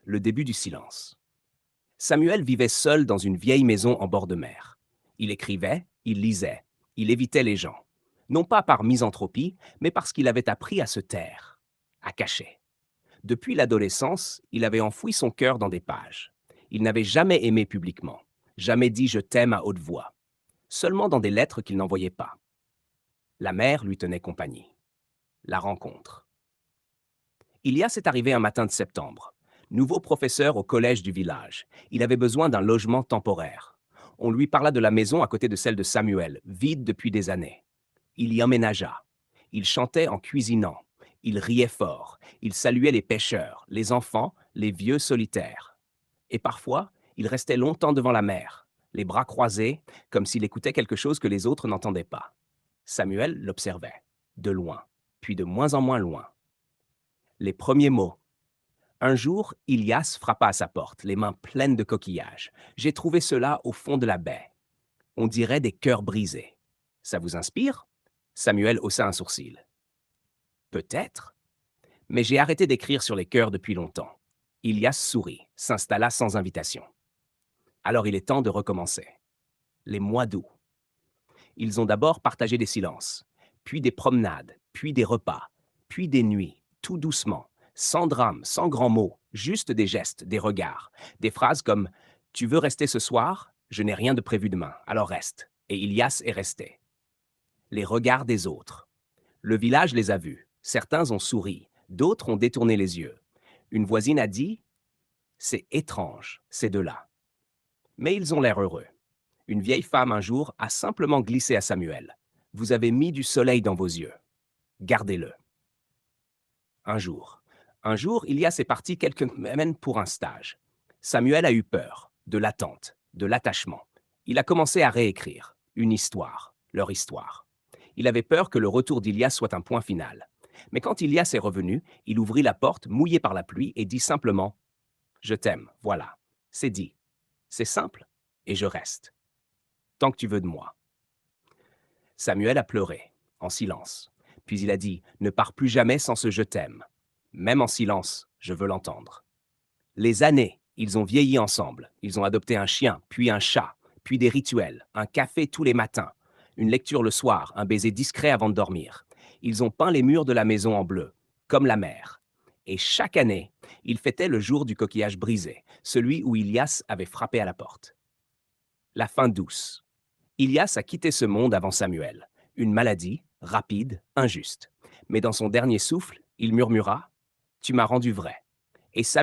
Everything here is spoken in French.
le début du silence. Samuel vivait seul dans une vieille maison en bord de mer. Il écrivait, il lisait, il évitait les gens. Non pas par misanthropie, mais parce qu'il avait appris à se taire, à cacher. Depuis l'adolescence, il avait enfoui son cœur dans des pages. Il n'avait jamais aimé publiquement, jamais dit je t'aime à haute voix, seulement dans des lettres qu'il n'envoyait pas. La mère lui tenait compagnie. La rencontre. Ilias est arrivé un matin de septembre. Nouveau professeur au collège du village. Il avait besoin d'un logement temporaire. On lui parla de la maison à côté de celle de Samuel, vide depuis des années. Il y emménagea. Il chantait en cuisinant. Il riait fort. Il saluait les pêcheurs, les enfants, les vieux solitaires. Et parfois, il restait longtemps devant la mer, les bras croisés, comme s'il écoutait quelque chose que les autres n'entendaient pas. Samuel l'observait, de loin, puis de moins en moins loin. Les premiers mots. Un jour, Ilias frappa à sa porte, les mains pleines de coquillages. J'ai trouvé cela au fond de la baie. On dirait des cœurs brisés. Ça vous inspire? Samuel haussa un sourcil. Peut-être, mais j'ai arrêté d'écrire sur les cœurs depuis longtemps. Ilias sourit, s'installa sans invitation. Alors il est temps de recommencer. Les mois d'août. Ils ont d'abord partagé des silences, puis des promenades, puis des repas, puis des nuits, tout doucement, sans drame, sans grands mots, juste des gestes, des regards, des phrases comme « Tu veux rester ce soir? Je n'ai rien de prévu demain, alors reste. » Et Ilias est resté. Les regards des autres. Le village les a vus. Certains ont souri, d'autres ont détourné les yeux. Une voisine a dit « C'est étrange, ces deux-là. » Mais ils ont l'air heureux. Une vieille femme un jour a simplement glissé à Samuel. « Vous avez mis du soleil dans vos yeux. Gardez-le. » Un jour, Ilias est parti quelques semaines pour un stage. Samuel a eu peur, de l'attente, de l'attachement. Il a commencé à réécrire une histoire, leur histoire. Il avait peur que le retour d'Ilias soit un point final. Mais quand Ilias est revenu, il ouvrit la porte, mouillé par la pluie, et dit simplement « Je t'aime, voilà. C'est dit. C'est simple, et je reste. Tant que tu veux de moi. » Samuel a pleuré, en silence. Puis il a dit « Ne pars plus jamais sans ce je t'aime. Même en silence, je veux l'entendre. » Les années, ils ont vieilli ensemble. Ils ont adopté un chien, puis un chat, puis des rituels, un café tous les matins, une lecture le soir, un baiser discret avant de dormir. Ils ont peint les murs de la maison en bleu, comme la mer. Et chaque année, ils fêtaient le jour du coquillage brisé, celui où Ilias avait frappé à la porte. La fin douce. Ilias a quitté ce monde avant Samuel. Une maladie, rapide, injuste. Mais dans son dernier souffle, il murmura « Tu m'as rendu vrai. » Et Samuel